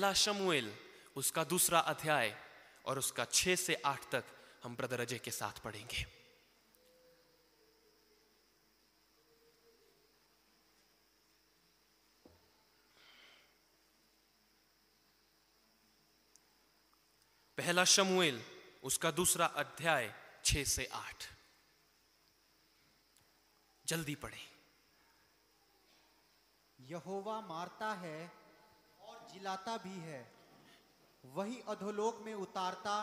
पहला शमूएल उसका 2 अध्याय और उसका 6 से 8 तक हम ब्रदर अजय के साथ पढ़ेंगे। पहला शमूएल उसका 2 अध्याय 6 से 8, जल्दी पढ़ें। यहोवा मारता है और जिलाता भी है, वही अधोलोक में उतारता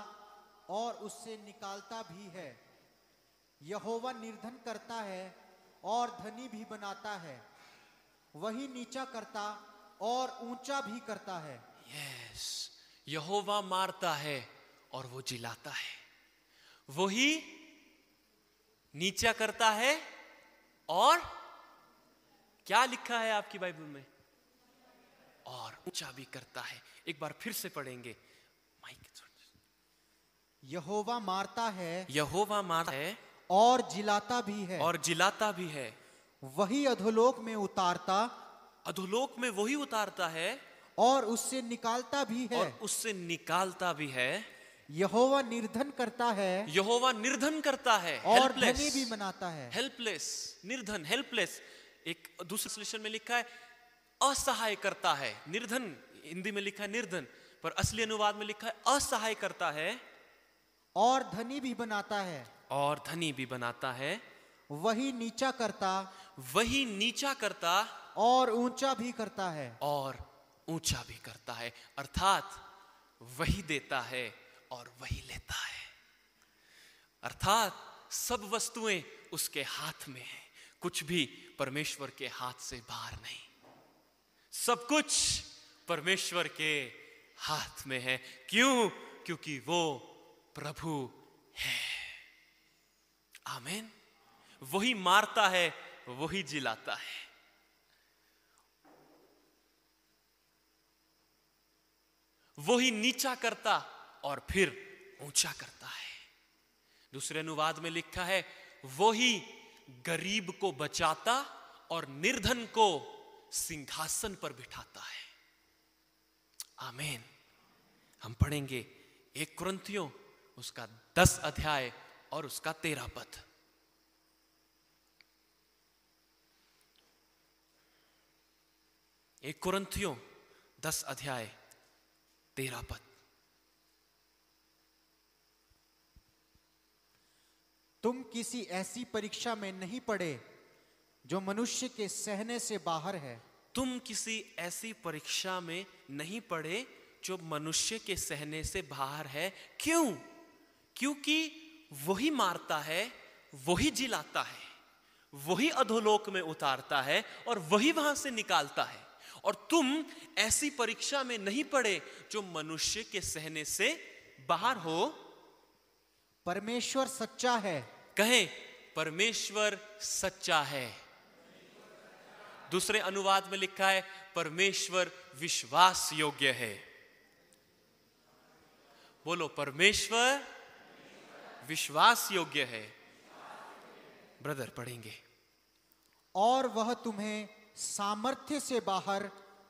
और उससे निकालता भी है। यहोवा निर्धन करता है और धनी भी बनाता है, वही नीचा करता और ऊंचा भी करता है। यस, यहोवा मारता है और वो जिलाता है, वही नीचा करता है और क्या लिखा है आपकी बाइबल में? और ऊंचा भी करता है। एक बार फिर से पढ़ेंगे। यहोवा मारता है, यहोवा मारता है और जिलाता भी है, और जिलाता भी है, वही अधोलोक में उतारता, अधोलोक में वही उतारता है और उससे निकालता भी है, और उससे निकालता भी है। यहोवा निर्धन करता है, यहोवा निर्धन करता है और धनी भी बनाता है। हेल्पलेस, निर्धन, हेल्पलेस। एक दूसरे ट्रांसलेशन में लिखा है असहाय करता है। निर्धन हिंदी में लिखा है निर्धन, पर असली अनुवाद में लिखा है असहाय करता है, और धनी भी बनाता है, और धनी भी बनाता है। वही नीचा करता, वही नीचा करता और ऊंचा भी करता है, और ऊंचा भी करता है। अर्थात वही देता है और वही लेता है। अर्थात सब वस्तुएं उसके हाथ में हैं, कुछ भी परमेश्वर के हाथ से बाहर नहीं। सब कुछ परमेश्वर के हाथ में है। क्यों? क्योंकि वो प्रभु है। आमीन। वही मारता है, वही जिलाता है। वही नीचा करता और फिर ऊंचा करता है। दूसरे अनुवाद में लिखा है वही गरीब को बचाता और निर्धन को सिंहासन पर बिठाता है। आमीन। हम पढ़ेंगे 1 कुरिन्थियों उसका 10 अध्याय और उसका 13 पद। एक कुरिन्थियों 10 अध्याय 13 पद। तुम किसी ऐसी परीक्षा में नहीं पड़े जो मनुष्य के सहने से बाहर है। तुम किसी ऐसी परीक्षा में नहीं पड़े जो मनुष्य के सहने से बाहर है। क्यों? क्योंकि वही मारता है, वही जिलाता है, वही अधोलोक में उतारता है और वही वहां से निकालता है। और तुम ऐसी परीक्षा में नहीं पड़े जो मनुष्य के सहने से बाहर हो। परमेश्वर सच्चा है। कहें, परमेश्वर सच्चा है। दूसरे अनुवाद में लिखा है परमेश्वर विश्वास योग्य है। बोलो, परमेश्वर विश्वास योग्य है। ब्रदर पढ़ेंगे। और वह तुम्हें सामर्थ्य से बाहर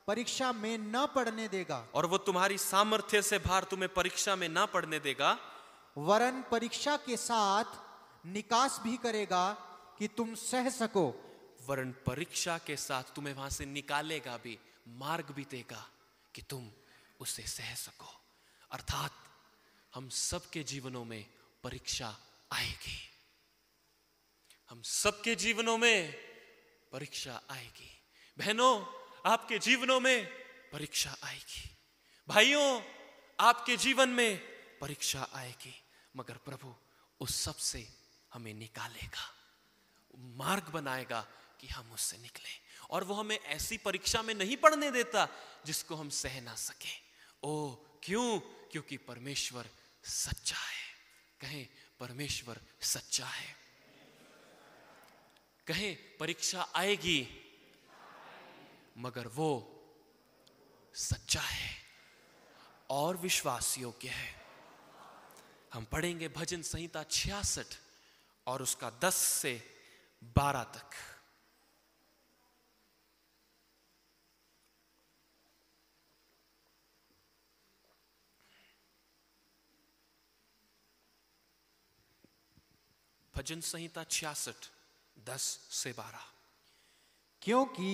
परीक्षा में न पड़ने देगा। और वो तुम्हारी सामर्थ्य से बाहर तुम्हें परीक्षा में ना पड़ने देगा, वरन परीक्षा के साथ निकास भी करेगा कि तुम सह सको। वरन परीक्षा के साथ तुम्हें वहां से निकालेगा भी, मार्ग भी देगा कि तुम उसे सह सको। अर्थात हम सबके जीवनों में परीक्षा आएगी। हम सबके जीवनों में परीक्षा आएगी। बहनों, आपके जीवनों में परीक्षा आएगी। भाइयों, आपके जीवन में परीक्षा आएगी। मगर प्रभु उस सब से हमें निकालेगा, मार्ग बनाएगा कि हम उससे निकले। और वो हमें ऐसी परीक्षा में नहीं पड़ने देता जिसको हम सह ना सके। ओ क्यों? क्योंकि परमेश्वर सच्चा है। कहें, परमेश्वर सच्चा है। कहें, परीक्षा आएगी मगर वो सच्चा है और विश्वास योग्य है। हम पढ़ेंगे भजन संहिता 66 और उसका 10 से 12 तक। भजन संहिता 66 10-12। क्योंकि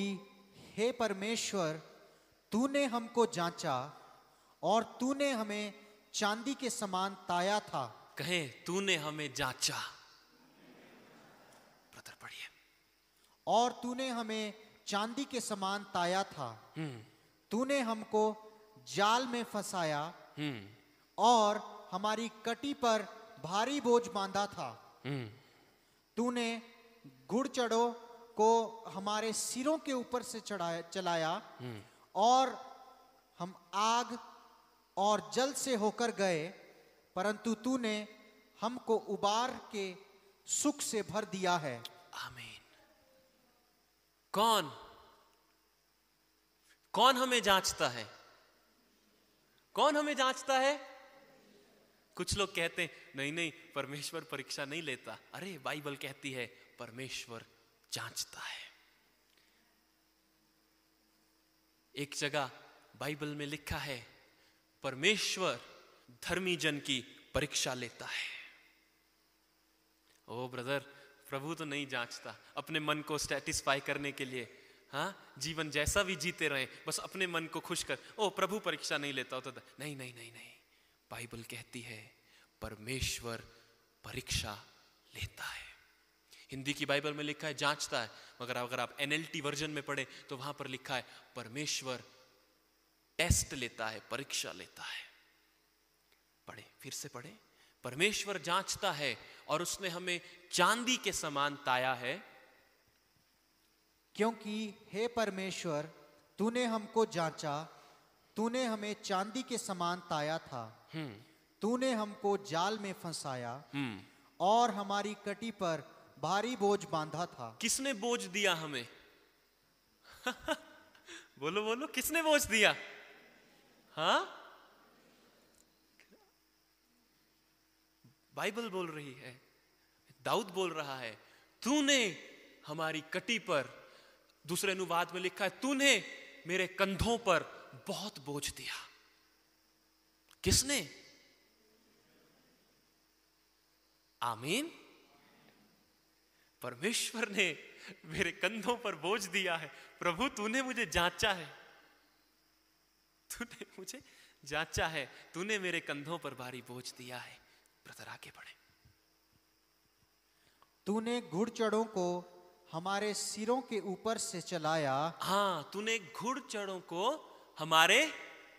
हे परमेश्वर, तूने हमको जांचा और तूने हमें चांदी के समान ताया था। कहें, तूने हमें जांचा। ब्रदर पढ़िए। और तूने हमें चांदी के समान ताया था। तूने हमको जाल में फंसाया और हमारी कटी पर भारी बोझ बांधा था। तूने घुड़चढ़ों को हमारे सिरों के ऊपर से चलाया और हम आग और जल से होकर गए, परंतु तूने हमको उबार के सुख से भर दिया है। आमीन। कौन हमें जांचता है? कौन हमें जांचता है? कुछ लोग कहते हैं नहीं नहीं, परमेश्वर परीक्षा नहीं लेता। अरे बाइबल कहती है परमेश्वर जांचता है। एक जगह बाइबल में लिखा है परमेश्वर धर्मी जन की परीक्षा लेता है। ओ ब्रदर, प्रभु तो नहीं जांचता। अपने मन को सेटिस्फाई करने के लिए, हाँ, जीवन जैसा भी जीते रहे, बस अपने मन को खुश कर। ओ प्रभु परीक्षा नहीं लेता होता। नहीं नहीं नहीं नहीं, बाइबल कहती है परमेश्वर परीक्षा लेता है। हिंदी की बाइबल में लिखा है जांचता है, मगर अगर आप NLT वर्जन में पढ़े तो वहां पर लिखा है परमेश्वर टेस्ट लेता है, परीक्षा लेता है। पढ़े, फिर से पढ़े। परमेश्वर जांचता है और उसने हमें चांदी के समान ताया है। क्योंकि हे परमेश्वर, तूने हमको जांचा, तूने हमें चांदी के समान ताया था। तूने हमको जाल में फंसाया और हमारी कटी पर भारी बोझ बांधा था। किसने बोझ दिया हमें? बोलो बोलो, किसने बोझ दिया? हाँ, बाइबल बोल रही है, दाऊद बोल रहा है तूने हमारी कटी पर, दूसरे अनुवाद में लिखा है तूने मेरे कंधों पर बहुत बोझ दिया। किसने? आमीन। परमेश्वर ने मेरे कंधों पर बोझ दिया है। प्रभु तूने मुझे जांचा है, तूने मुझे जांचा है, तूने मेरे कंधों पर भारी बोझ दिया है। ब्रदर आगे बढ़े। तूने घुड़चढ़ों को हमारे सिरों के ऊपर से चलाया। हाँ, तूने घुड़चढ़ों को हमारे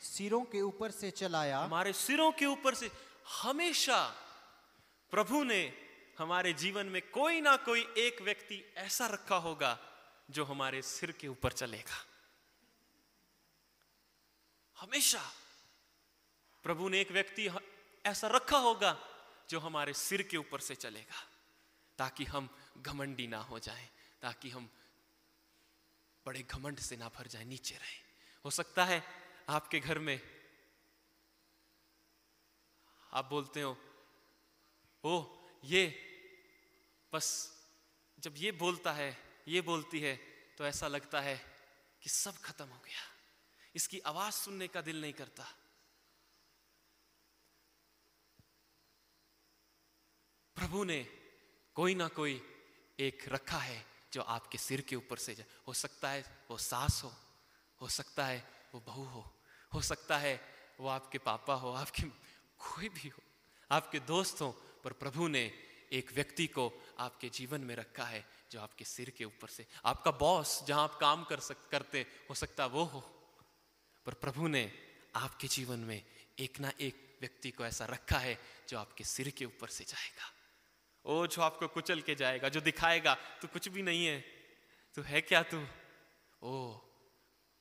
सिरों के ऊपर से चलाया। हमारे सिरों के ऊपर से। हमेशा प्रभु ने हमारे जीवन में कोई ना कोई एक व्यक्ति ऐसा रखा होगा जो हमारे सिर के ऊपर चलेगा। हमेशा प्रभु ने एक व्यक्ति ऐसा रखा होगा जो हमारे सिर के ऊपर से चलेगा, ताकि हम घमंडी ना हो जाएं, ताकि हम बड़े घमंड से ना भर जाएं, नीचे रहें। हो सकता है आपके घर में आप बोलते हो ओ ये बस जब ये बोलता है, ये बोलती है, तो ऐसा लगता है कि सब खत्म हो गया, इसकी आवाज सुनने का दिल नहीं करता। प्रभु ने कोई ना कोई एक रखा है जो आपके सिर के ऊपर से जाए। हो सकता है वो सास हो सकता है वो बहू हो सकता है वो आपके पापा हो, आपके कोई भी हो, आपके दोस्त हो, पर प्रभु ने एक व्यक्ति को आपके जीवन में रखा है जो आपके सिर के ऊपर से। आपका बॉस जहां आप काम करते हो सकता वो हो, पर प्रभु ने आपके जीवन में एक ना एक व्यक्ति को ऐसा रखा है जो आपके सिर के ऊपर से जाएगा। ओ जो आपको कुचल के जाएगा, जो दिखाएगा तू कुछ भी नहीं है, तू है क्या तू। ओ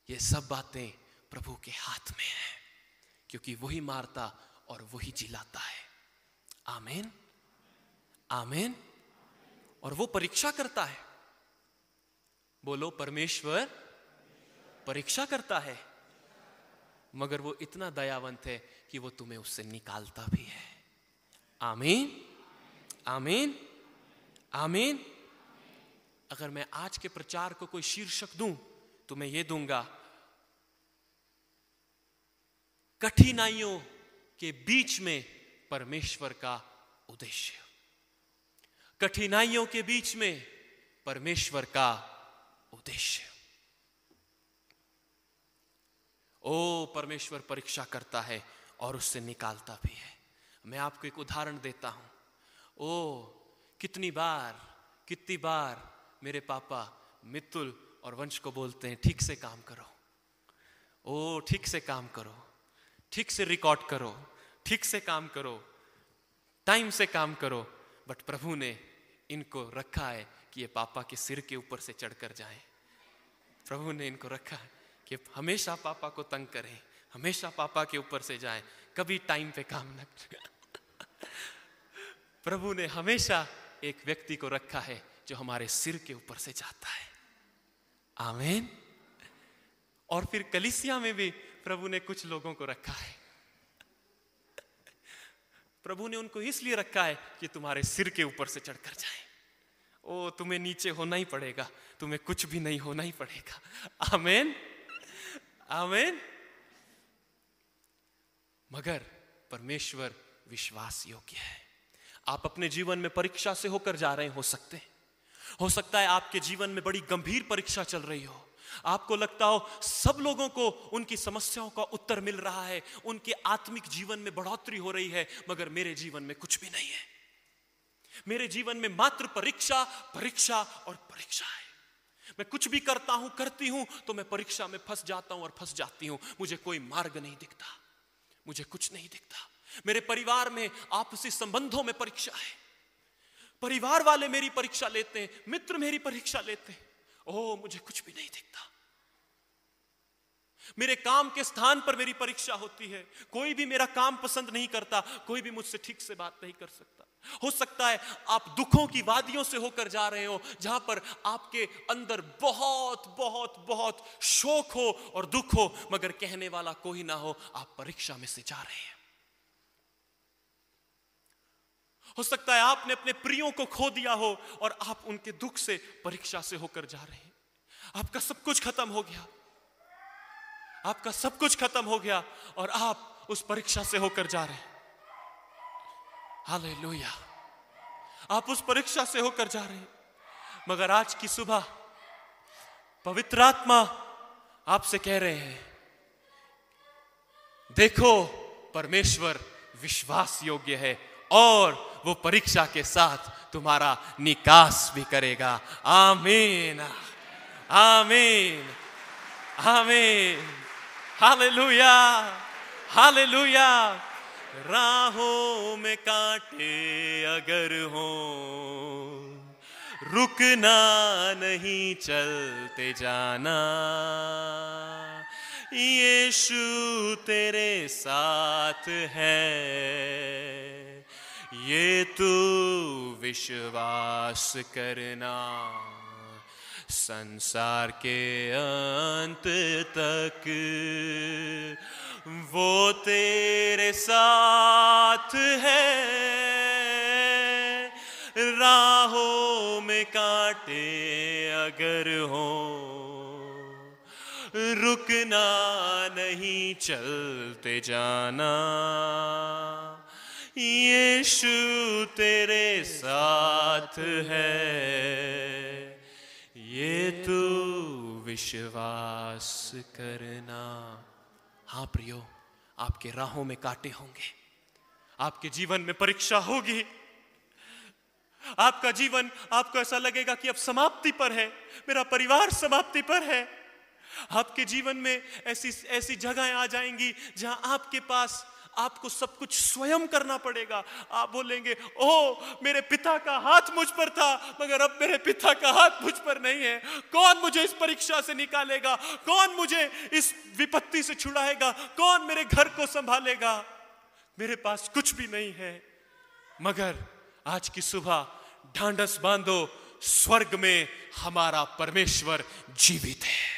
ये सब बातें प्रभु के हाथ में है, क्योंकि वही मारता और वही जिलाता है। आमीन आमीन। और वो परीक्षा करता है। बोलो परमेश्वर परीक्षा करता है, मगर वो इतना दयावंत है कि वो तुम्हें उससे निकालता भी है। आमीन आमीन आमीन। अगर मैं आज के प्रचार को कोई शीर्षक दूं तो मैं ये दूंगा, कठिनाइयों के बीच में परमेश्वर का उद्देश्य। कठिनाइयों के बीच में परमेश्वर का उद्देश्य। ओ परमेश्वर परीक्षा करता है और उससे निकालता भी है। मैं आपको एक उदाहरण देता हूं। ओ कितनी बार मेरे पापा मित्तुल और वंश को बोलते हैं, ठीक से काम करो, ओ ठीक से काम करो, ठीक से रिकॉर्ड करो, ठीक से काम करो, टाइम से काम करो। बट प्रभु ने इनको रखा है कि ये पापा के सिर के ऊपर से चढ़कर जाएं। प्रभु ने इनको रखा है कि हमेशा पापा को तंग करें, हमेशा पापा के ऊपर से जाएं, कभी टाइम पे काम न करें। प्रभु ने हमेशा एक व्यक्ति को रखा है जो हमारे सिर के ऊपर से जाता है। आमीन। और फिर कलीसिया में भी प्रभु ने कुछ लोगों को रखा है। प्रभु ने उनको इसलिए रखा है कि तुम्हारे सिर के ऊपर से चढ़कर जाए। ओ तुम्हें नीचे होना ही पड़ेगा, तुम्हें कुछ भी नहीं होना ही पड़ेगा। आमीन, आमीन। मगर परमेश्वर विश्वास योग्य है। आप अपने जीवन में परीक्षा से होकर जा रहे हो सकता है आपके जीवन में बड़ी गंभीर परीक्षा चल रही हो। आपको लगता हो सब लोगों को उनकी समस्याओं का उत्तर मिल रहा है, उनके आत्मिक जीवन में बढ़ोतरी हो रही है, मगर मेरे जीवन में कुछ भी नहीं है। मेरे जीवन में मात्र परीक्षा और परीक्षा है। मैं कुछ भी करता हूं, करती हूं तो मैं परीक्षा में फंस जाता हूं और फंस जाती हूं। मुझे कोई मार्ग नहीं दिखता, मुझे कुछ नहीं दिखता। मेरे परिवार में आपसी संबंधों में परीक्षा है। परिवार वाले मेरी परीक्षा लेते हैं, मित्र मेरी परीक्षा लेते हैं। ओह मुझे कुछ भी नहीं दिखता। मेरे काम के स्थान पर मेरी परीक्षा होती है। कोई भी मेरा काम पसंद नहीं करता, कोई भी मुझसे ठीक से बात नहीं कर सकता। हो सकता है आप दुखों की वादियों से होकर जा रहे हो, जहां पर आपके अंदर बहुत बहुत बहुत शोक हो और दुख हो, मगर कहने वाला कोई ना हो। आप परीक्षा में से जा रहे हैं। हो सकता है आपने अपने प्रियों को खो दिया हो और आप उनके दुख से परीक्षा से होकर जा रहे हैं। आपका सब कुछ खत्म हो गया, आपका सब कुछ खत्म हो गया और आप उस परीक्षा से होकर जा रहे हैं। हालेलुया। आप उस परीक्षा से होकर जा रहे हैं, मगर आज की सुबह पवित्र आत्मा आपसे कह रहे हैं, देखो परमेश्वर विश्वास योग्य है और वो परीक्षा के साथ तुम्हारा निकास भी करेगा। आमीन, आमीन, आमीन। Hallelujah, hallelujah. राहों में कांटे अगर हो, रुकना नहीं, चलते जाना। यीशु तेरे साथ है, ये तू विश्वास करना। संसार के अंत तक वो तेरे साथ है। राहों में कांटे अगर हो, रुकना नहीं, चलते जाना। यीशु तेरे साथ है, ये तू विश्वास करना। हाँ प्रियो, आपके राहों में कांटे होंगे, आपके जीवन में परीक्षा होगी। आपका जीवन, आपको ऐसा लगेगा कि अब समाप्ति पर है, मेरा परिवार समाप्ति पर है। आपके जीवन में ऐसी जगहें आ जाएंगी जहां आपके पास आपको सब कुछ स्वयं करना पड़ेगा। आप बोलेंगे, ओह मेरे पिता का हाथ मुझ पर था, मगर अब मेरे पिता का हाथ मुझ पर नहीं है। कौन मुझे इस परीक्षा से निकालेगा? कौन मुझे इस विपत्ति से छुड़ाएगा? कौन मेरे घर को संभालेगा? मेरे पास कुछ भी नहीं है। मगर आज की सुबह ढांढस बांधो, स्वर्ग में हमारा परमेश्वर जीवित है।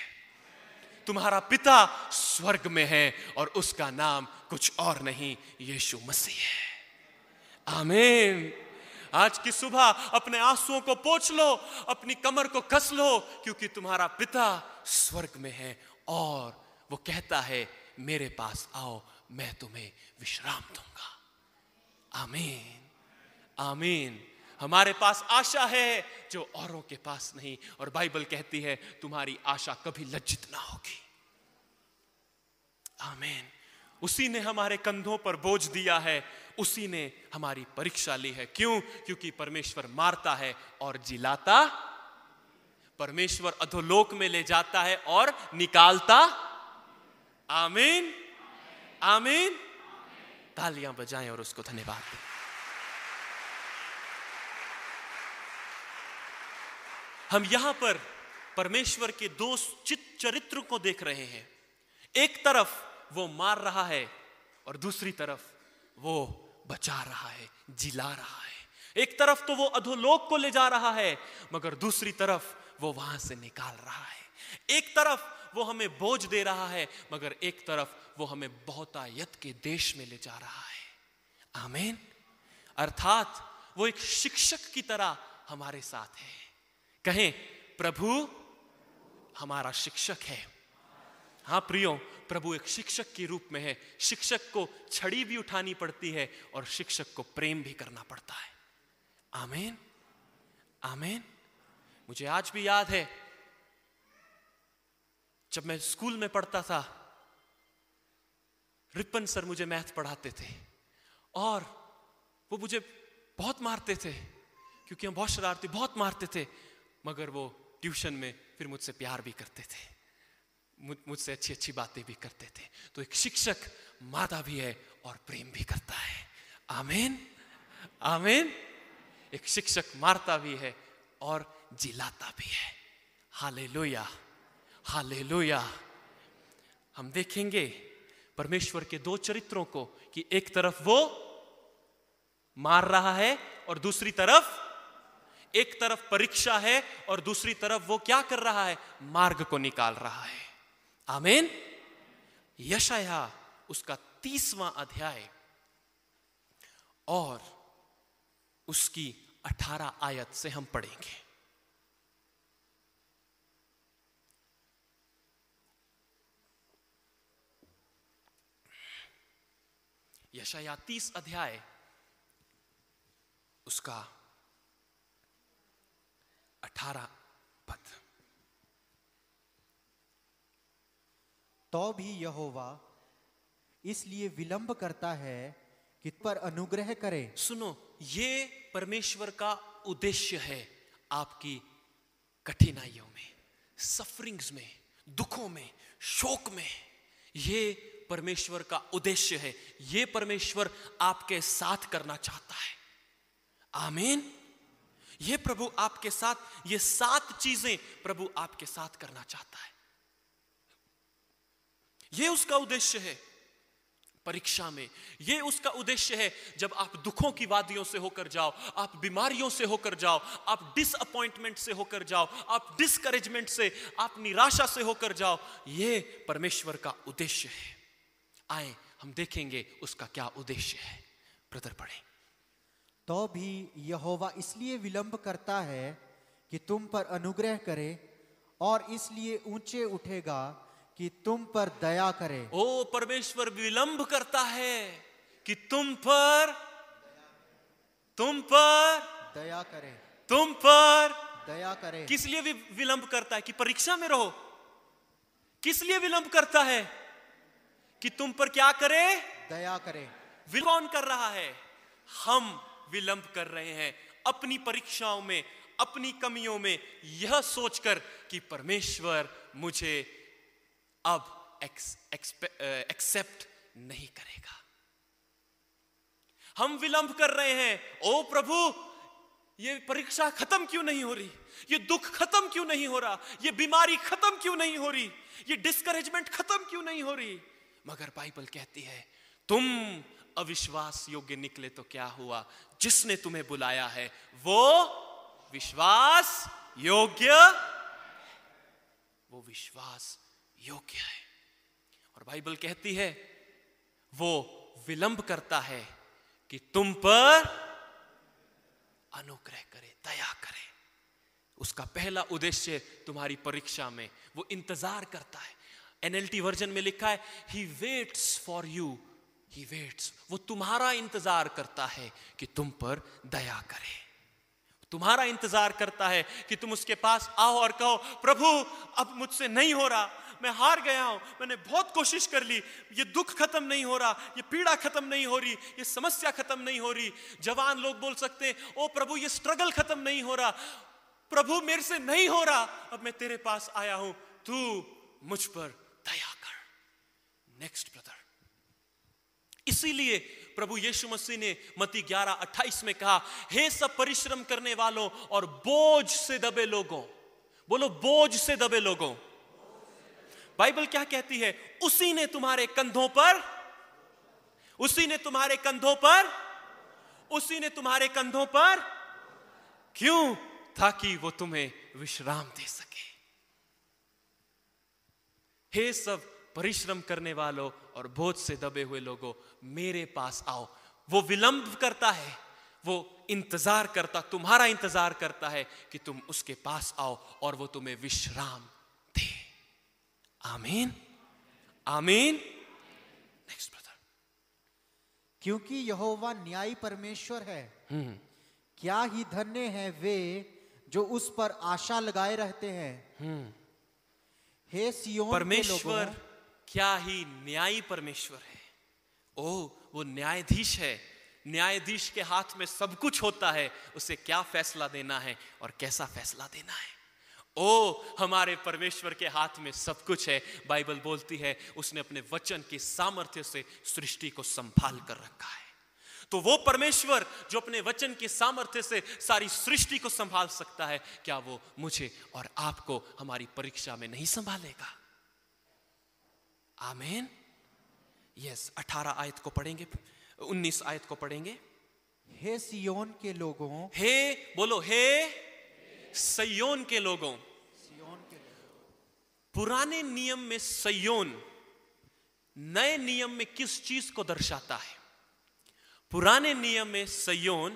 तुम्हारा पिता स्वर्ग में है और उसका नाम कुछ और नहीं, यीशु मसीह है। आमीन। आज की सुबह अपने आंसुओं को पोंछ लो, अपनी कमर को कस लो, क्योंकि तुम्हारा पिता स्वर्ग में है और वो कहता है, मेरे पास आओ, मैं तुम्हें विश्राम दूंगा। आमीन, आमीन। हमारे पास आशा है जो औरों के पास नहीं। और बाइबल कहती है तुम्हारी आशा कभी लज्जित ना होगी। आमीन। उसी ने हमारे कंधों पर बोझ दिया है, उसी ने हमारी परीक्षा ली है। क्यों? क्योंकि परमेश्वर मारता है और जिलाता, परमेश्वर अधोलोक में ले जाता है और निकालता। आमीन, आमीन। तालियां बजाएं और उसको धन्यवाद दें। हम यहां पर परमेश्वर के दो चरित्र को देख रहे हैं। एक तरफ वो मार रहा है और दूसरी तरफ वो बचा रहा है, जिला रहा है। एक तरफ तो वो अधोलोक को ले जा रहा है, मगर दूसरी तरफ वो वहां से निकाल रहा है। एक तरफ वो हमें बोझ दे रहा है, मगर एक तरफ वो हमें बहुतायत के देश में ले जा रहा है। आमीन। अर्थात वो एक शिक्षक की तरह हमारे साथ है। कहें, प्रभु हमारा शिक्षक है। हाँ प्रियो, प्रभु एक शिक्षक के रूप में है। शिक्षक को छड़ी भी उठानी पड़ती है और शिक्षक को प्रेम भी करना पड़ता है। आमीन, आमीन। मुझे आज भी याद है जब मैं स्कूल में पढ़ता था, रिपन सर मुझे मैथ पढ़ाते थे और वो मुझे बहुत मारते थे क्योंकि हम बहुत शरारती, बहुत मारते थे, मगर वो ट्यूशन में फिर मुझसे प्यार भी करते थे, मुझसे अच्छी अच्छी बातें भी करते थे। तो एक शिक्षक माता भी है और प्रेम भी करता है। आमीन, आमीन। एक शिक्षक मारता भी है और जिलाता भी है। Hallelujah, hallelujah. हम देखेंगे परमेश्वर के दो चरित्रों को कि एक तरफ वो मार रहा है और दूसरी तरफ, एक तरफ परीक्षा है और दूसरी तरफ वो क्या कर रहा है? मार्ग को निकाल रहा है। आमीन। यशाया उसका 30वां अध्याय और उसकी 18 आयत से हम पढ़ेंगे। यशाया 30 अध्याय उसका 18 पद। तो भी यहोवा इसलिए विलंब करता है कि पर अनुग्रह करे। सुनो, ये परमेश्वर का उद्देश्य है आपकी कठिनाइयों में, सफरिंग्स में, दुखों में, शोक में। ये परमेश्वर का उद्देश्य है। ये परमेश्वर आपके साथ करना चाहता है। आमीन। ये प्रभु आपके साथ, ये 7 चीजें प्रभु आपके साथ करना चाहता है। ये उसका उद्देश्य है परीक्षा में। ये उसका उद्देश्य है जब आप दुखों की वादियों से होकर जाओ, आप बीमारियों से होकर जाओ, आप डिसअपॉइंटमेंट से होकर जाओ, आप डिस्करेजमेंट से, आप निराशा से होकर जाओ। ये परमेश्वर का उद्देश्य है। आए हम देखेंगे उसका क्या उद्देश्य है। ब्रदर पढ़ें। तो भी यहोवा इसलिए विलंब करता है कि तुम पर अनुग्रह करे और इसलिए ऊंचे उठेगा कि तुम पर दया करे। ओ, परमेश्वर विलंब करता है कि तुम पर दया करे, तुम पर दया करे। किस लिए विलंब करता है? कि परीक्षा में रहो। किस लिए विलंब करता है? कि तुम पर क्या करे? दया करे। कौन कर रहा है? हम विलंब कर रहे हैं अपनी परीक्षाओं में, अपनी कमियों में, यह सोचकर कि परमेश्वर मुझे अब एक्सेप्ट नहीं करेगा। हम विलंब कर रहे हैं। ओ प्रभु, ये परीक्षा खत्म क्यों नहीं हो रही? ये दुख खत्म क्यों नहीं हो रहा? ये बीमारी खत्म क्यों नहीं हो रही? ये डिस्करेजमेंट खत्म क्यों नहीं हो रही? मगर बाइबल कहती है तुम अविश्वास योग्य निकले तो क्या हुआ? जिसने तुम्हें बुलाया है वो विश्वास योग्य, वो विश्वास योग्य है। और बाइबल कहती है वो विलंब करता है कि तुम पर अनुग्रह करे, दया करे। उसका पहला उद्देश्य तुम्हारी परीक्षा में वो इंतजार करता है। NLT वर्जन में लिखा है he waits for you, he waits, वो तुम्हारा इंतजार करता है कि तुम पर दया करे। तुम्हारा इंतजार करता है कि तुम उसके पास आओ और कहो, प्रभु अब मुझसे नहीं हो रहा, मैं हार गया हूं, मैंने बहुत कोशिश कर ली, ये दुख खत्म नहीं हो रहा, ये पीड़ा खत्म नहीं हो रही, ये समस्या खत्म नहीं हो रही। जवान लोग बोल सकते हैं, ओ प्रभु ये स्ट्रगल खत्म नहीं हो रहा, प्रभु मेरे से नहीं हो रहा, अब मैं तेरे पास आया हूं, तू मुझ पर दया कर। नेक्स्ट ब्रदर, इसीलिए प्रभु यीशु मसीह ने मत्ती 11:28 में कहा, हे सब परिश्रम करने वालों और बोझ से दबे लोगों, बोलो बोझ से दबे लोगों। बाइबल क्या कहती है? उसी ने तुम्हारे कंधों पर, उसी ने तुम्हारे कंधों पर, उसी ने तुम्हारे कंधों पर, क्यों? ताकि वो तुम्हें विश्राम दे सके। हे सब परिश्रम करने वालों और बोझ से दबे हुए लोगों, मेरे पास आओ। वो विलंब करता है, वो इंतजार करता, तुम्हारा इंतजार करता है कि तुम उसके पास आओ और वो तुम्हें विश्राम दे। आमीन, आमीन। नेक्स्ट ब्रदर, क्योंकि यहोवा न्यायी परमेश्वर है, क्या ही धन्य है वे जो उस पर आशा लगाए रहते हैं। हे सियोन परमेश्वर क्या ही न्यायी परमेश्वर है। ओ, वो न्यायाधीश है, न्यायाधीश के हाथ में सब कुछ होता है, उसे क्या फैसला देना है और कैसा फैसला देना है। ओ, हमारे परमेश्वर के हाथ में सब कुछ है। बाइबल बोलती है उसने अपने वचन की सामर्थ्य से सृष्टि को संभाल कर रखा है। तो वो परमेश्वर जो अपने वचन की सामर्थ्य से सारी सृष्टि को संभाल सकता है, क्या वो मुझे और आपको हमारी परीक्षा में नहीं संभालेगा? आमीन। यस, 18 आयत को पढ़ेंगे, 19 आयत को पढ़ेंगे। हे सियोन के लोगों, हे बोलो, हे सियोन के लोगों। पुराने नियम में सियोन नए नियम में किस चीज को दर्शाता है? पुराने नियम में सियोन,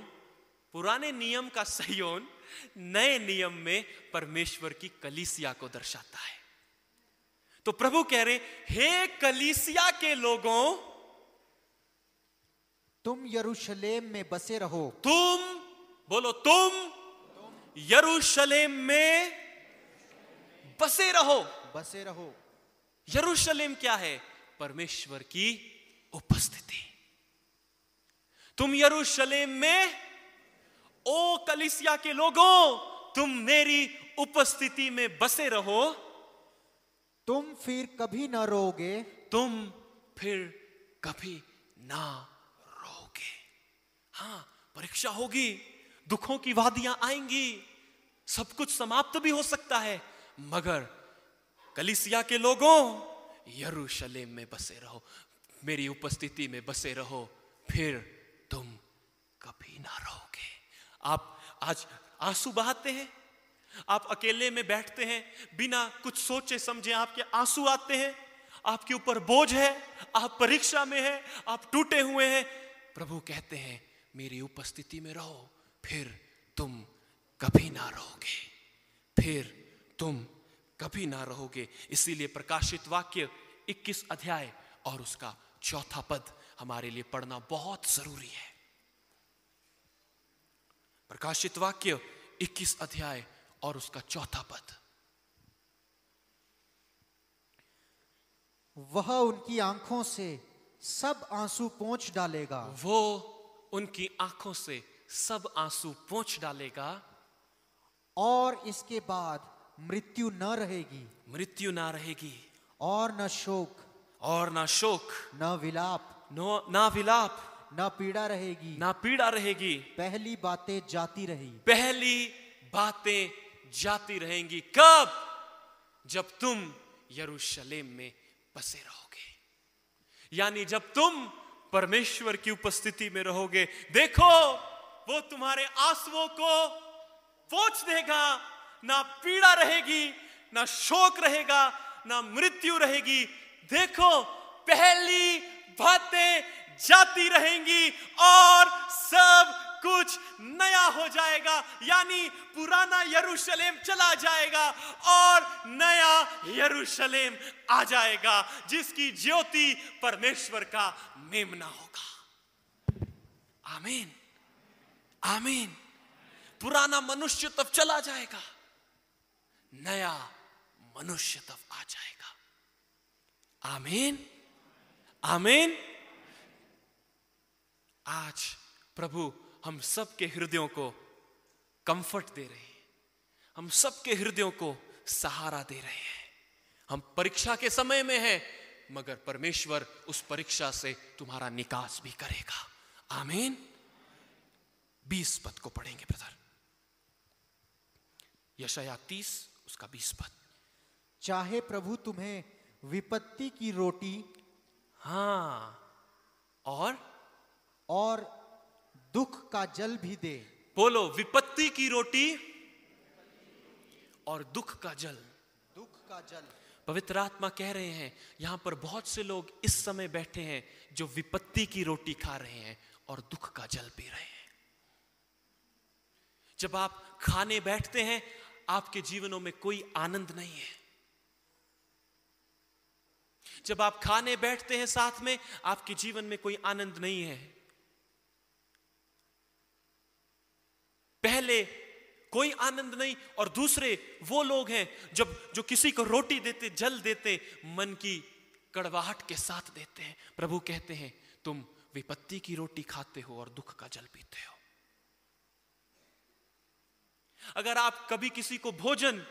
पुराने नियम का सियोन नए नियम में परमेश्वर की कलीसिया को दर्शाता है। तो प्रभु कह रहे, हे कलीसिया के लोगों, तुम यरूशलेम में बसे रहो। तुम बोलो, तुम यरूशलेम में बसे रहो। बसे रहो। यरूशलेम क्या है? परमेश्वर की उपस्थिति। तुम यरूशलेम में, ओ कलीसिया के लोगों, तुम मेरी उपस्थिति में बसे रहो। तुम फिर कभी ना रोगे। तुम फिर कभी ना रोगे। हाँ, परीक्षा होगी, दुखों की वादियां आएंगी, सब कुछ समाप्त भी हो सकता है, मगर कलीसिया के लोगों, यरूशलेम में बसे रहो, मेरी उपस्थिति में बसे रहो, फिर तुम कभी ना रोगे। आप आज आंसू बहाते हैं, आप अकेले में बैठते हैं, बिना कुछ सोचे समझे आपके आंसू आते हैं, आपके ऊपर बोझ है, आप परीक्षा में हैं, आप टूटे हुए हैं। प्रभु कहते हैं, मेरी उपस्थिति में रहो, फिर तुम कभी ना रहोगे, फिर तुम कभी ना रहोगे। इसीलिए प्रकाशित वाक्य 21 अध्याय और उसका 4 पद हमारे लिए पढ़ना बहुत जरूरी है। प्रकाशित वाक्य 21 अध्याय और उसका 4 पद। वह उनकी आंखों से सब आंसू पोंछ डालेगा। वो उनकी आंखों से सब आंसू पोंछ डालेगा। और इसके बाद मृत्यु न रहेगी। मृत्यु ना रहेगी। और न शोक। और ना शोक। न विलाप। ना विलाप। न पीड़ा रहेगी। ना पीड़ा रहेगी। पहली बातें जाती रही। पहली बातें जाती रहेंगी। कब? जब तुम यरूशलेम में बसे रहोगे, यानी जब तुम परमेश्वर की उपस्थिति में रहोगे। देखो, वो तुम्हारे आंसुओं को पोंछ देगा। ना पीड़ा रहेगी, ना शोक रहेगा, ना मृत्यु रहेगी। देखो, पहली बातें जाती रहेंगी और सब कुछ नया हो जाएगा। यानी पुराना यरूशलेम चला जाएगा और नया यरूशलेम आ जाएगा, जिसकी ज्योति परमेश्वर का मेमना होगा। आमीन, आमीन। पुराना मनुष्य तब चला जाएगा, नया मनुष्य तब आ जाएगा। आमीन, आमीन। आज प्रभु हम सबके हृदयों को कंफर्ट दे रहे हैं, हम सबके हृदयों को सहारा दे रहे हैं। हम परीक्षा के समय में हैं, मगर परमेश्वर उस परीक्षा से तुम्हारा निकास भी करेगा। आमीन। 20 पद को पढ़ेंगे ब्रदर, यशायाह 30 उसका 20 पद। चाहे प्रभु तुम्हें विपत्ति की रोटी, हाँ, और दुख का जल भी दे। बोलो, विपत्ति की रोटी और दुख का जल। दुख का जल। पवित्र आत्मा कह रहे हैं, यहां पर बहुत से लोग इस समय बैठे हैं जो विपत्ति की रोटी खा रहे हैं और दुख का जल पी रहे हैं। जब आप खाने बैठते हैं, आपके जीवनों में कोई आनंद नहीं है। जब आप खाने बैठते हैं साथ में, आपके जीवन में कोई आनंद नहीं है। पहले कोई आनंद नहीं, और दूसरे वो लोग हैं जो किसी को रोटी देते, जल देते, मन की कड़वाहट के साथ देते हैं। प्रभु कहते हैं, तुम विपत्ति की रोटी खाते हो और दुख का जल पीते हो। अगर आप कभी किसी को भोजन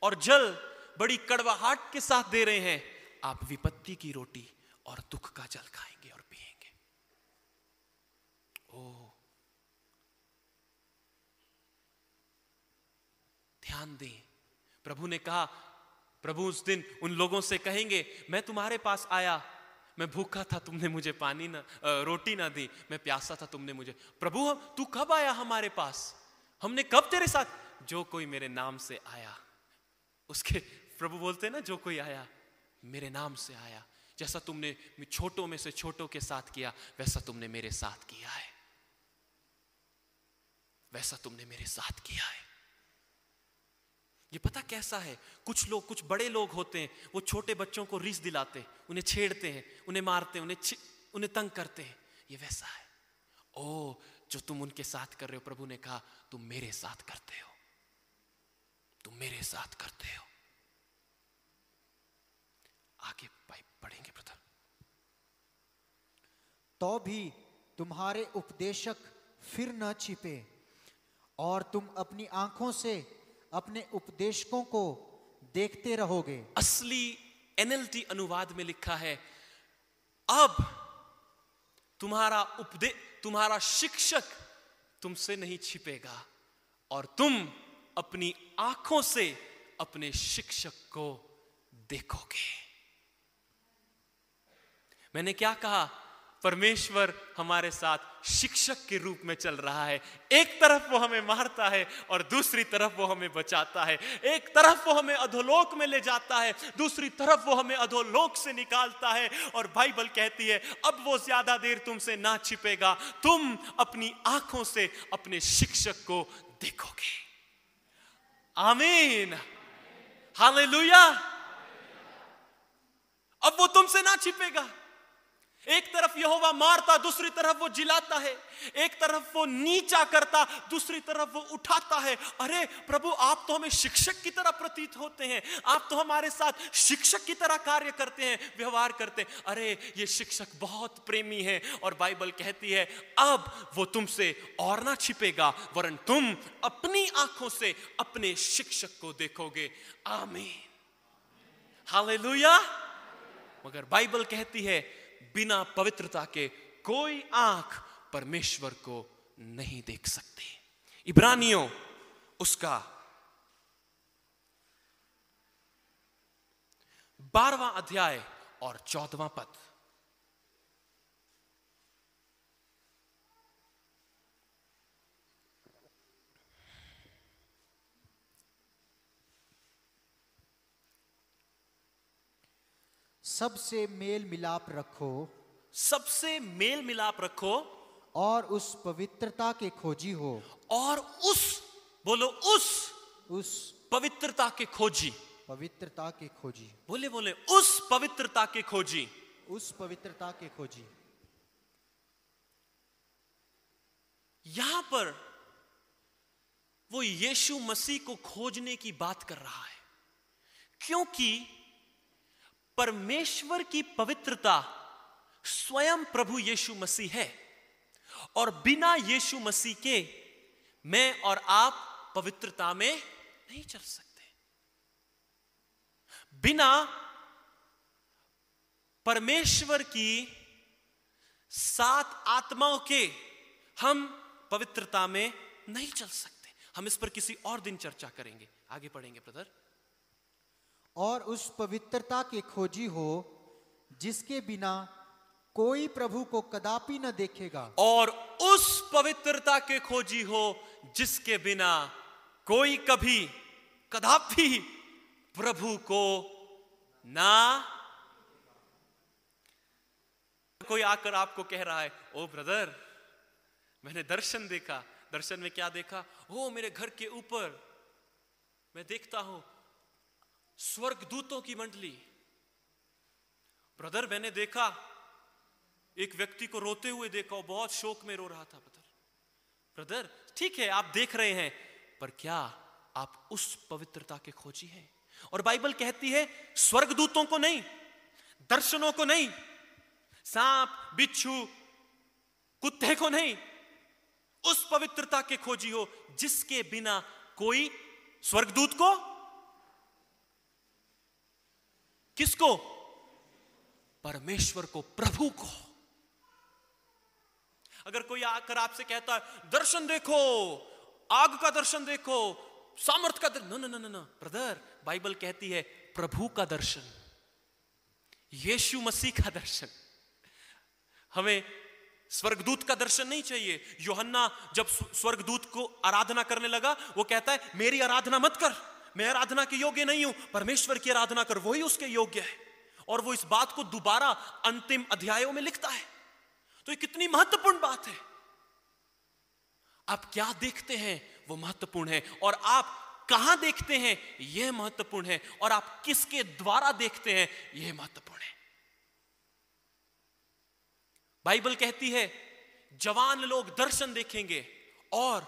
और जल बड़ी कड़वाहट के साथ दे रहे हैं, आप विपत्ति की रोटी और दुख का जल खाएंगे और पिएंगे। ओ, ध्यान दें। प्रभु ने कहा, प्रभु उस दिन उन लोगों से कहेंगे, मैं तुम्हारे पास आया, मैं भूखा था, तुमने मुझे रोटी ना दी, मैं प्यासा था, तुमने मुझे। प्रभु, तू कब आया हमारे पास? हमने कब तेरे साथ? जो कोई मेरे नाम से आया, उसके प्रभु बोलते हैं ना, जो कोई आया मेरे नाम से आया, जैसा तुमने छोटों में से छोटों के साथ किया, वैसा तुमने मेरे साथ किया है, वैसा तुमने मेरे साथ किया है। ये पता कैसा है? कुछ बड़े लोग होते हैं, वो छोटे बच्चों को रीस दिलाते, उन्हें छेड़ते हैं, उन्हें मारते हैं, उन्हें तंग करते हैं। ये वैसा है। ओ, जो तुम उनके साथ कर रहे हो, प्रभु ने कहा, तुम मेरे साथ करते हो, तुम मेरे साथ करते हो। आगे पढ़ेंगे ब्रदर। तो भी तुम्हारे उपदेशक फिर न छिपे, और तुम अपनी आंखों से अपने उपदेशकों को देखते रहोगे। असली NLT अनुवाद में लिखा है, अब तुम्हारा शिक्षक तुमसे नहीं छिपेगा, और तुम अपनी आंखों से अपने शिक्षक को देखोगे। मैंने क्या कहा? परमेश्वर हमारे साथ शिक्षक के रूप में चल रहा है। एक तरफ वो हमें मारता है और दूसरी तरफ वो हमें बचाता है। एक तरफ वो हमें अधोलोक में ले जाता है, दूसरी तरफ वो हमें अधोलोक से निकालता है। और बाइबल कहती है, अब वो ज्यादा देर तुमसे ना छिपेगा, तुम अपनी आंखों से अपने शिक्षक को देखोगे। आमीन, हालेलुया। अब वो तुमसे ना छिपेगा। एक तरफ यहोवा मारता, दूसरी तरफ वो जिलाता है। एक तरफ वो नीचा करता, दूसरी तरफ वो उठाता है। अरे प्रभु, आप तो हमें शिक्षक की तरह प्रतीत होते हैं, आप तो हमारे साथ शिक्षक की तरह कार्य करते हैं, व्यवहार करते हैं। अरे ये शिक्षक बहुत प्रेमी है। और बाइबल कहती है, अब वो तुमसे और ना छिपेगा, वरन तुम अपनी आंखों से अपने शिक्षक को देखोगे। आमीन, हालेलुया। मगर बाइबल कहती है, बिना पवित्रता के कोई आंख परमेश्वर को नहीं देख सकती। इब्रानियों उसका 12वां अध्याय और 14वां पद। सबसे मेल मिलाप रखो, सबसे मेल मिलाप रखो, और उस पवित्रता के खोजी हो। और बोलो उस पवित्रता के खोजी। पवित्रता के खोजी। बोले उस पवित्रता के खोजी। उस पवित्रता के खोजी। यहां पर वो यीशु मसीह को खोजने की बात कर रहा है, क्योंकि परमेश्वर की पवित्रता स्वयं प्रभु यीशु मसीह है, और बिना यीशु मसीह के मैं और आप पवित्रता में नहीं चल सकते। बिना परमेश्वर की 7 आत्माओं के हम पवित्रता में नहीं चल सकते। हम इस पर किसी और दिन चर्चा करेंगे, आगे पढ़ेंगे ब्रदर। और उस पवित्रता के खोजी हो जिसके बिना कोई प्रभु को कदापि न देखेगा। और उस पवित्रता के खोजी हो जिसके बिना कोई कभी कदापि प्रभु को ना। कोई आकर आपको कह रहा है, ओ ब्रदर मैंने दर्शन देखा। दर्शन में क्या देखा? ओ मेरे घर के ऊपर मैं देखता हूं स्वर्गदूतों की मंडली। ब्रदर मैंने देखा एक व्यक्ति को रोते हुए देखा, वो बहुत शोक में रो रहा था। ब्रदर ठीक है आप देख रहे हैं, पर क्या आप उस पवित्रता के खोजी हैं? और बाइबल कहती है स्वर्गदूतों को नहीं, दर्शनों को नहीं, सांप बिच्छू कुत्ते को नहीं, उस पवित्रता के खोजी हो जिसके बिना कोई स्वर्गदूत को, किसको? परमेश्वर को, प्रभु को। अगर कोई आकर आपसे कहता है दर्शन देखो, आग का दर्शन देखो, सामर्थ का दर्शन, no no no no brother, Bible कहती है प्रभु का दर्शन, यीशु मसीह का दर्शन। हमें स्वर्गदूत का दर्शन नहीं चाहिए। यूहन्ना जब स्वर्गदूत को आराधना करने लगा, वो कहता है मेरी आराधना मत कर, मैं आराधना के योग्य नहीं हूं, परमेश्वर की आराधना कर, वही उसके योग्य है। और वो इस बात को दोबारा अंतिम अध्यायों में लिखता है। तो ये कितनी महत्वपूर्ण बात है। आप क्या देखते हैं वो महत्वपूर्ण है, और आप कहां देखते हैं यह महत्वपूर्ण है, और आप किसके द्वारा देखते हैं यह महत्वपूर्ण है। बाइबल कहती है जवान लोग दर्शन देखेंगे और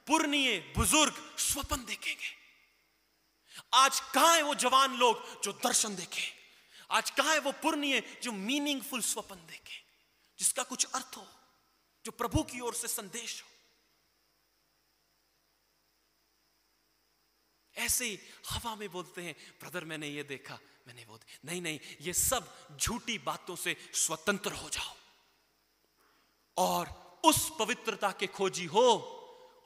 पुरनिये बुजुर्ग स्वप्न देखेंगे। आज कहां है वो जवान लोग जो दर्शन देखें? आज कहां है वो पुरनिये जो मीनिंगफुल स्वप्न देखें, जिसका कुछ अर्थ हो, जो प्रभु की ओर से संदेश हो? ऐसे ही हवा में बोलते हैं ब्रदर मैंने ये देखा, मैंने वो देखा। नहीं नहीं, ये सब झूठी बातों से स्वतंत्र हो जाओ और उस पवित्रता के खोजी हो,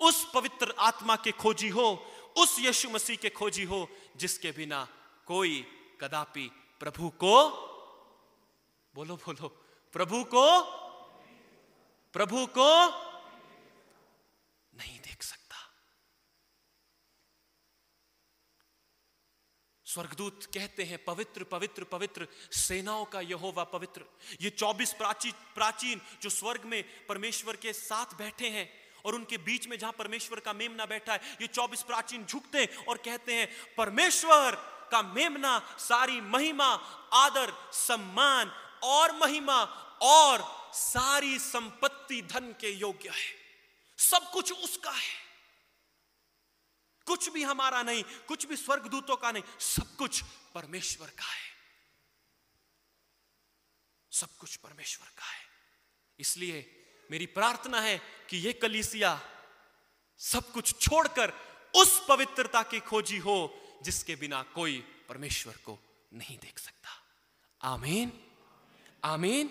उस पवित्र आत्मा के खोजी हो, उस यीशु मसीह के खोजी हो जिसके बिना कोई कदापि प्रभु को, बोलो बोलो, प्रभु को नहीं देख सकता। स्वर्गदूत कहते हैं पवित्र पवित्र पवित्र सेनाओं का यहोवा पवित्र। ये 24 प्राचीन जो स्वर्ग में परमेश्वर के साथ बैठे हैं और उनके बीच में जहां परमेश्वर का मेमना बैठा है, ये 24 प्राचीन झुकते हैं और कहते हैं परमेश्वर का मेमना सारी महिमा, आदर, सम्मान और महिमा और सारी संपत्ति धन के योग्य है। सब कुछ उसका है, कुछ भी हमारा नहीं, कुछ भी स्वर्गदूतों का नहीं, सब कुछ परमेश्वर का है, सब कुछ परमेश्वर का है। इसलिए मेरी प्रार्थना है कि यह कलीसिया सब कुछ छोड़कर उस पवित्रता की खोजी हो जिसके बिना कोई परमेश्वर को नहीं देख सकता। आमीन आमीन।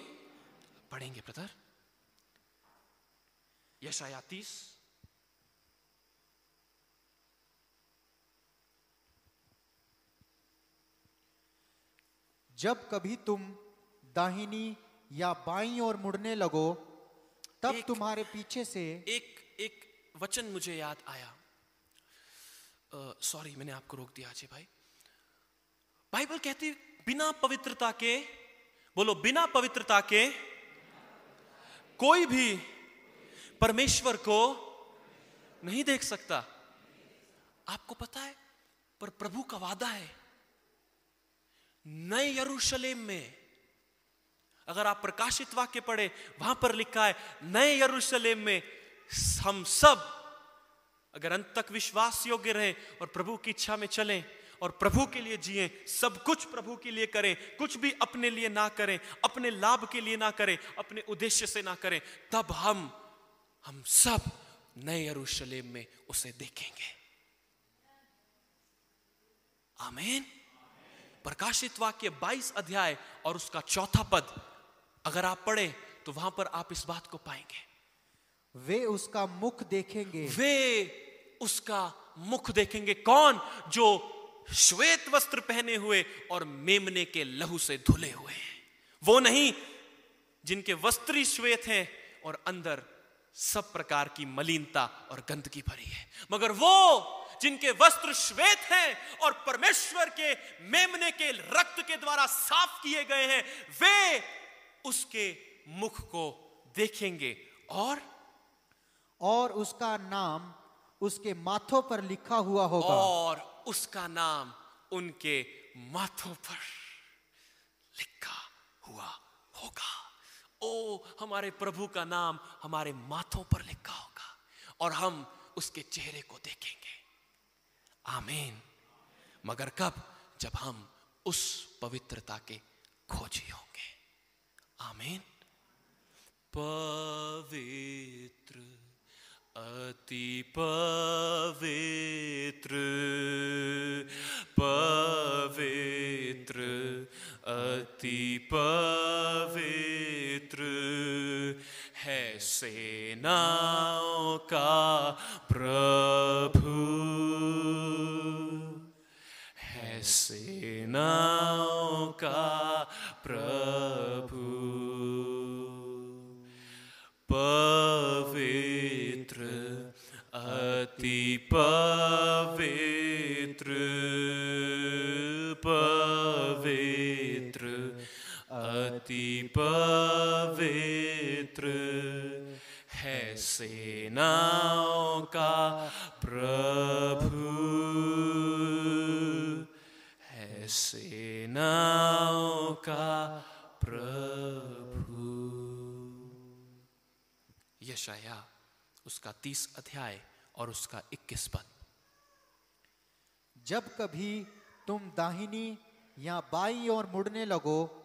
पढ़ेंगे ब्रदर यशायाह 30। जब कभी तुम दाहिनी या बाईं ओर मुड़ने लगो, तब तुम्हारे पीछे से एक वचन मुझे याद आया। सॉरी मैंने आपको रोक दिया अजय भाई। बाइबल कहती बिना पवित्रता के, बोलो बिना पवित्रता के कोई भी परमेश्वर को नहीं देख सकता। आपको पता है, पर प्रभु का वादा है नए यरूशलेम में। अगर आप प्रकाशित वाक्य पढ़े, वहां पर लिखा है नए यरूशलेम में हम सब, अगर अंत तक विश्वास योग्य रहे और प्रभु की इच्छा में चलें और प्रभु के लिए जिएं, सब कुछ प्रभु के लिए करें, कुछ भी अपने लिए ना करें, अपने लाभ के लिए ना करें, अपने उद्देश्य से ना करें, तब हम सब नए यरूशलेम में उसे देखेंगे। आमीन। प्रकाशित वाक्य 22 अध्याय और उसका 4 पद अगर आप पढ़े तो वहां पर आप इस बात को पाएंगे। वे उसका मुख देखेंगे। वे उसका मुख देखेंगे। कौन? जो श्वेत वस्त्र पहने हुए और मेमने के लहू से धुले हुए हैं। वो नहीं जिनके वस्त्र ही श्वेत हैं और अंदर सब प्रकार की मलिनता और गंदगी भरी है, मगर वो जिनके वस्त्र श्वेत हैं और परमेश्वर के मेमने के रक्त के द्वारा साफ किए गए हैं, वे उसके मुख को देखेंगे और उसका नाम उसके माथों पर लिखा हुआ होगा। और उसका नाम उनके माथों पर लिखा हुआ होगा। ओ, हमारे प्रभु का नाम हमारे माथों पर लिखा होगा और हम उसके चेहरे को देखेंगे। आमीन। मगर कब? जब हम उस पवित्रता के खोजी होंगे। आमीन। पवित्र, अति पवित्र, पवित्र, अति पवित्र है सेनाओं का प्रभु, है सेनाओं का प्रभु। पवित्र, अति पवित्र, पवित्र, अति पवित्र है सेनाओं का प्रभु, है सेनाओं का प्रभु। यशाया उसका 30 अध्याय और उसका 21 पद। जब कभी तुम दाहिनी या बाईं ओर मुड़ने लगो,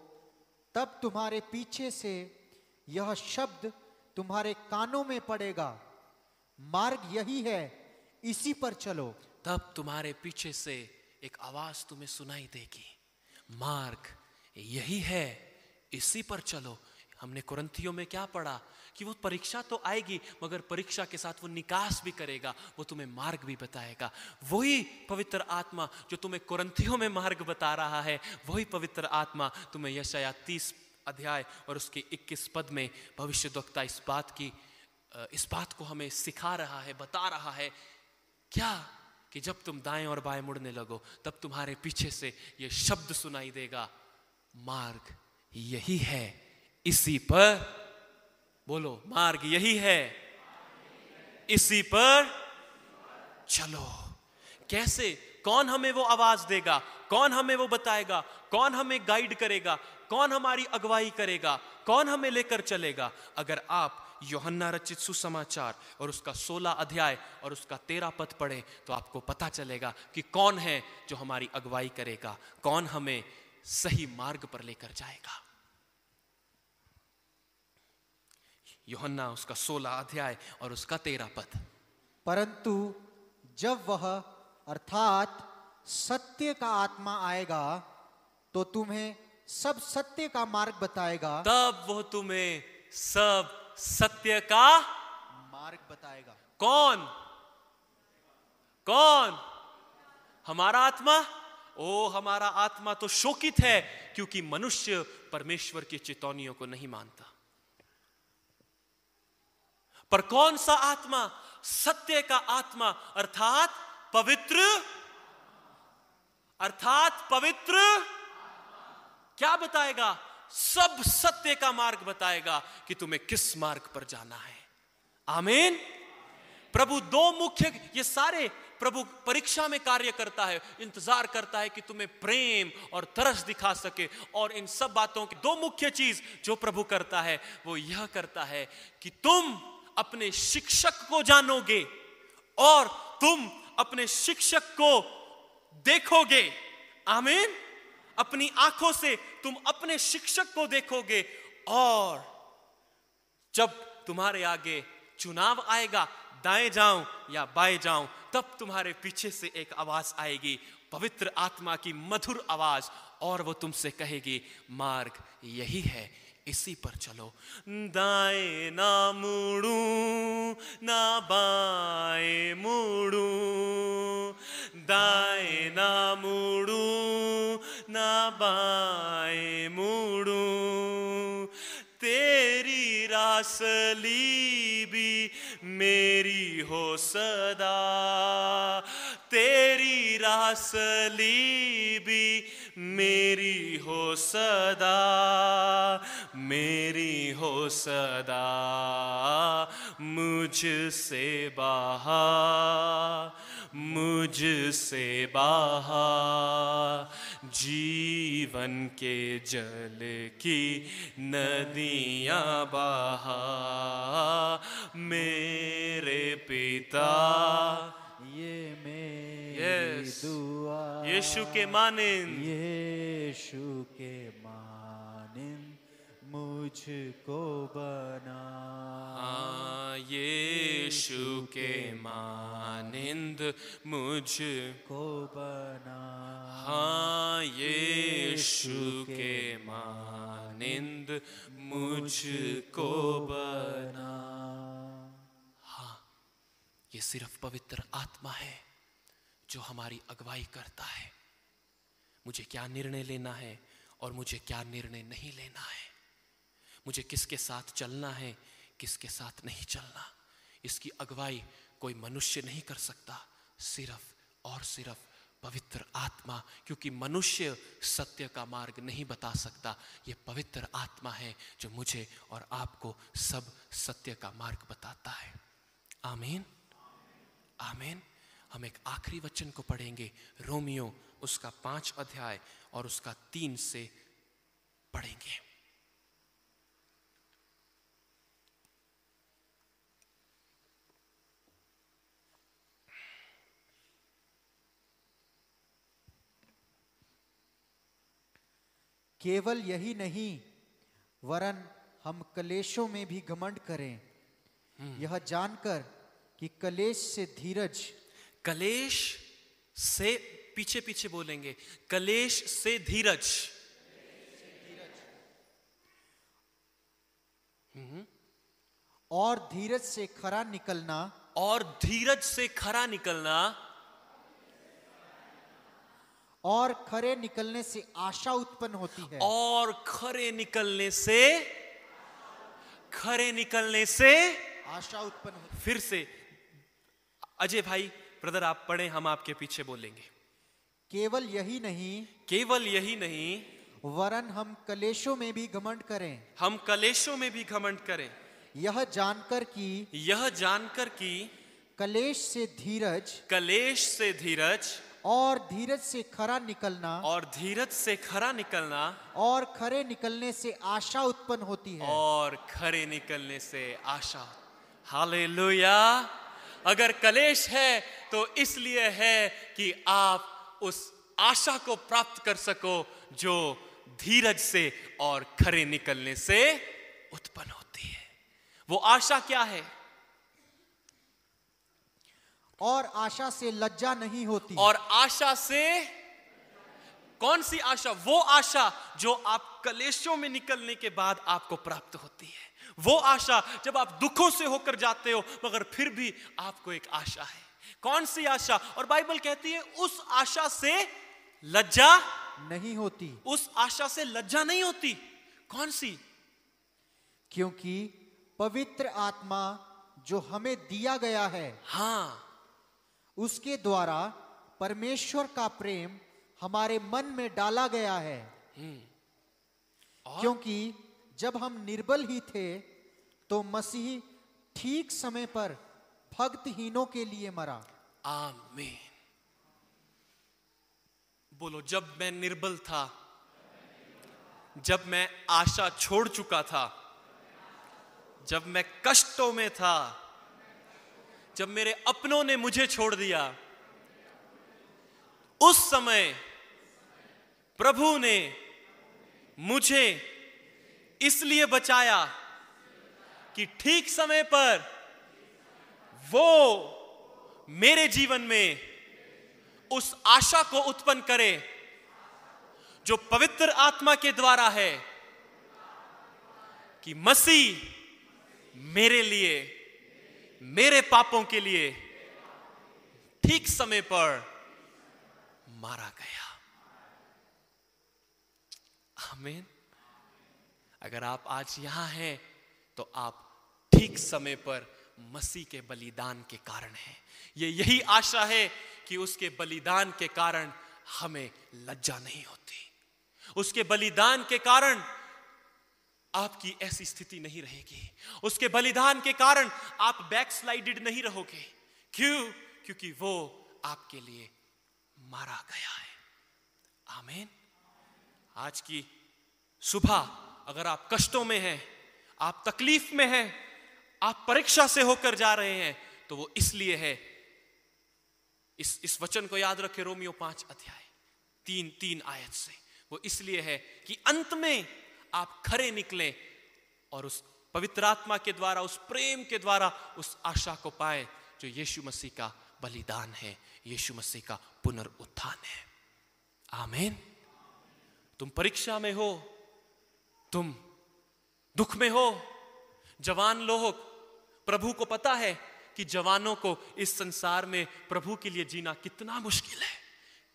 तब तुम्हारे पीछे से यह शब्द तुम्हारे कानों में पड़ेगा, मार्ग यही है, इसी पर चलो। तब तुम्हारे पीछे से एक आवाज तुम्हें सुनाई देगी, मार्ग यही है, इसी पर चलो। हमने कुरिन्थियों में क्या पढ़ा कि वो परीक्षा तो आएगी, मगर परीक्षा के साथ वो निकास भी करेगा, वो तुम्हें मार्ग भी बताएगा। वही पवित्र आत्मा जो तुम्हें कुरिन्थियों में मार्ग बता रहा है, वही पवित्र आत्मा तुम्हें यशाया 30 अध्याय और उसके 21 पद में भविष्यद्वक्ता इस बात को हमें सिखा रहा है, बता रहा है। क्या? कि जब तुम दाएं और बाएं मुड़ने लगो, तब तुम्हारे पीछे से ये शब्द सुनाई देगा, मार्ग यही है, इसी पर बोलो, मार्ग यही है, इसी पर चलो। कैसे? कौन हमें वो आवाज देगा? कौन हमें वो बताएगा? कौन हमें गाइड करेगा? कौन हमारी अगुवाई करेगा? कौन हमें लेकर चलेगा? अगर आप यूहन्ना रचित सुसमाचार और उसका 16 अध्याय और उसका 13 पद पढ़े तो आपको पता चलेगा कि कौन है जो हमारी अगुवाई करेगा, कौन हमें सही मार्ग पर लेकर जाएगा। यूहन्ना उसका 16 अध्याय और उसका 13 पद। परंतु जब वह अर्थात सत्य का आत्मा आएगा तो तुम्हें सब सत्य का मार्ग बताएगा। तब वो तुम्हें सब सत्य का मार्ग बताएगा। कौन? कौन? हमारा आत्मा? ओ, हमारा आत्मा तो शोकित है क्योंकि मनुष्य परमेश्वर की चेतावनियों को नहीं मानता। पर कौन सा आत्मा? सत्य का आत्मा, अर्थात पवित्र क्या बताएगा? सब सत्य का मार्ग बताएगा कि तुम्हें किस मार्ग पर जाना है। आमीन। प्रभु दो मुख्य, ये सारे प्रभु परीक्षा में कार्य करता है, इंतजार करता है कि तुम्हें प्रेम और तरस दिखा सके। और इन सब बातों की दो मुख्य चीज जो प्रभु करता है वो यह करता है कि तुम अपने शिक्षक को जानोगे और तुम अपने शिक्षक को देखोगे। आमीन। अपनी आंखों से तुम अपने शिक्षक को देखोगे, और जब तुम्हारे आगे चुनाव आएगा, दाएं जाऊं या बाएं जाऊं, तब तुम्हारे पीछे से एक आवाज आएगी, पवित्र आत्मा की मधुर आवाज, और वो तुमसे कहेगी मार्ग यही है, इसी पर चलो। दाएं ना मुड़ूं ना बाएं मुड़ूं, दाएं ना मुड़ूं ना बाएं मुड़ूं, तेरी रासली भी मेरी हो सदा, तेरी रासली भी मेरी हो सदा, मेरी हो सदा, मुझसे बाहर, मुझसे बाहर जीवन के जल की नदियां बहा, मेरे पिता ये मेरी Yes. दुआ, यीशु के मानिंद, यीशु के मानिंद मुझको बना। हाँ, यीशु के मानिंद मुझको को बना। हाँ, यीशु के मानिंद मुझको बना। हाँ, ये सिर्फ पवित्र आत्मा है जो हमारी अगुवाई करता है, मुझे क्या निर्णय लेना है और मुझे क्या निर्णय नहीं लेना है, मुझे किसके साथ चलना है, किसके साथ नहीं चलना। इसकी अगुवाई कोई मनुष्य नहीं कर सकता, सिर्फ और सिर्फ पवित्र आत्मा, क्योंकि मनुष्य सत्य का मार्ग नहीं बता सकता। ये पवित्र आत्मा है जो मुझे और आपको सब सत्य का मार्ग बताता है। आमीन, आमीन। हम एक आखिरी वचन को पढ़ेंगे, रोमियो उसका 5 अध्याय और उसका 3 से पढ़ेंगे। केवल यही नहीं, वरन हम कलेशों में भी घमंड करें, यह जानकर कि कलेश से धीरज, कलेश से, पीछे पीछे बोलेंगे, कलेश से धीरज, और धीरज से खरा निकलना, और धीरज से खरा निकलना, और खरे निकलने से आशा उत्पन्न होती है, और खरे निकलने से, खरे निकलने से आशा उत्पन्न होती है। फिर से अजय भाई, ब्रदर आप पढ़ें, हम आपके पीछे बोलेंगे। केवल यही नहीं, केवल यही नहीं, वरन हम कलेशों में भी घमंड करें, हम कलेशों में भी घमंड करें, यह जानकर कि, यह जानकर कि कलेश से धीरज, कलेश से धीरज, और धीरज से खरा निकलना, और धीरज से खरा निकलना, और खरे निकलने से आशा उत्पन्न होती है। और खरे निकलने से आशा। हालेलुया। अगर कलेश है तो इसलिए है कि आप उस आशा को प्राप्त कर सको जो धीरज से और खरे निकलने से उत्पन्न होती है। वो आशा क्या है? और आशा से लज्जा नहीं होती। और आशा से, कौन सी आशा? वो आशा जो आप कलेशों में निकलने के बाद आपको प्राप्त होती है। वो आशा जब आप दुखों से होकर जाते हो मगर फिर भी आपको एक आशा है। कौन सी आशा? और बाइबल कहती है उस आशा से लज्जा नहीं होती। उस आशा से लज्जा नहीं होती। कौन सी? क्योंकि पवित्र आत्मा जो हमें दिया गया है, हाँ, उसके द्वारा परमेश्वर का प्रेम हमारे मन में डाला गया है। क्योंकि जब हम निर्बल ही थे तो मसीह ठीक समय पर भक्तहीनों के लिए मरा। आमीन। बोलो, जब मैं निर्बल था, जब मैं आशा छोड़ चुका था, जब मैं कष्टों में था, जब मेरे अपनों ने मुझे छोड़ दिया, उस समय प्रभु ने मुझे इसलिए बचाया कि ठीक समय पर वो मेरे जीवन में उस आशा को उत्पन्न करे जो पवित्र आत्मा के द्वारा है, कि मसीह मेरे लिए, मेरे पापों के लिए ठीक समय पर मारा गया। आमीन। अगर आप आज यहां हैं तो आप ठीक समय पर मसीह के बलिदान के कारण हैं। यही आशा है कि उसके बलिदान के कारण हमें लज्जा नहीं होती, उसके बलिदान के कारण आपकी ऐसी स्थिति नहीं रहेगी, उसके बलिदान के कारण आप बैकस्लाइडेड नहीं रहोगे। क्यों? क्योंकि वो आपके लिए मारा गया है। आमीन। आज की सुबह अगर आप कष्टों में हैं, आप तकलीफ में हैं, आप परीक्षा से होकर जा रहे हैं, तो वो इसलिए है, इस वचन को याद रखें, रोमियो 5 अध्याय 3 आयत से, वो इसलिए है कि अंत में आप खरे निकले और उस पवित्र आत्मा के द्वारा, उस प्रेम के द्वारा उस आशा को पाए जो यीशु मसीह का बलिदान है, यीशु मसीह का पुनरुत्थान है। आमीन। तुम परीक्षा में हो, तुम दुख में हो, जवान लोग, प्रभु को पता है कि जवानों को इस संसार में प्रभु के लिए जीना कितना मुश्किल है,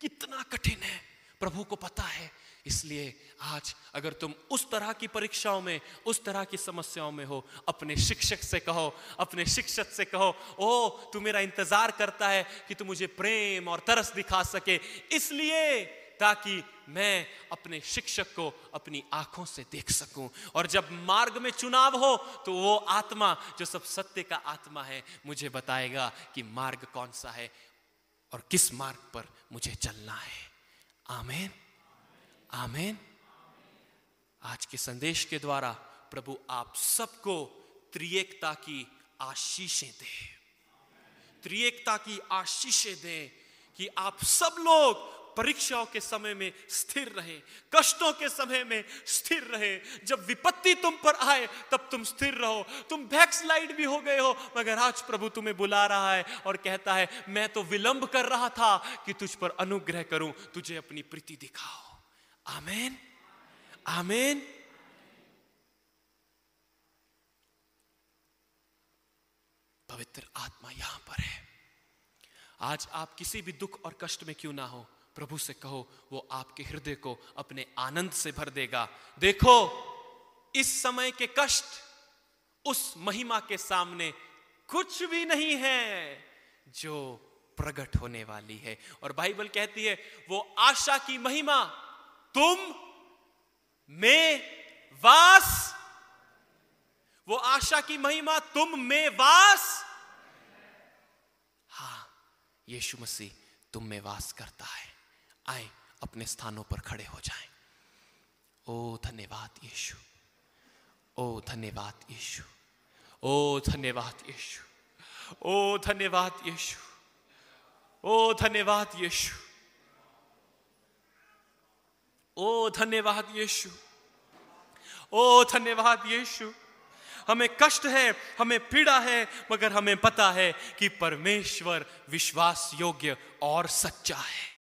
कितना कठिन है, प्रभु को पता है। इसलिए आज अगर तुम उस तरह की परीक्षाओं में, उस तरह की समस्याओं में हो, अपने शिक्षक से कहो, अपने शिक्षक से कहो, ओ तू मेरा इंतजार करता है कि तू मुझे प्रेम और तरस दिखा सके, इसलिए ताकि मैं अपने शिक्षक को अपनी आंखों से देख सकूं, और जब मार्ग में चुनाव हो तो वो आत्मा जो सब सत्य का आत्मा है मुझे बताएगा कि मार्ग कौन सा है और किस मार्ग पर मुझे चलना है। आमीन। आमीन। आज के संदेश के द्वारा प्रभु आप सबको त्रिएकता की आशीषें दे, त्रिएकता की आशीषें दे, कि आप सब लोग परीक्षाओं के समय में स्थिर रहे, कष्टों के समय में स्थिर रहे। जब विपत्ति तुम पर आए तब तुम स्थिर रहो। तुम बैकस्लाइड भी हो गए हो, मगर आज प्रभु तुम्हें बुला रहा है और कहता है, मैं तो विलंब कर रहा था कि तुझ पर अनुग्रह करूं, तुझे अपनी प्रीति दिखाओ। आमीन। आमीन। पवित्र आत्मा यहां पर है। आज आप किसी भी दुख और कष्ट में क्यों ना हो, प्रभु से कहो, वो आपके हृदय को अपने आनंद से भर देगा। देखो, इस समय के कष्ट उस महिमा के सामने कुछ भी नहीं है जो प्रकट होने वाली है। और बाइबल कहती है, वो आशा की महिमा तुम में वास, वो आशा की महिमा तुम में वास, हाँ, यीशु मसीह तुम में वास करता है। आए अपने स्थानों पर खड़े हो जाएं। ओ धन्यवाद यीशु, ओ धन्यवाद यीशु, ओ धन्यवाद यीशु, ओ धन्यवाद यीशु, ओ धन्यवाद यीशु, ओ धन्यवाद यीशु, ओ धन्यवाद यीशु। हमें कष्ट है, हमें पीड़ा है, मगर हमें पता है कि परमेश्वर विश्वास योग्य और सच्चा है।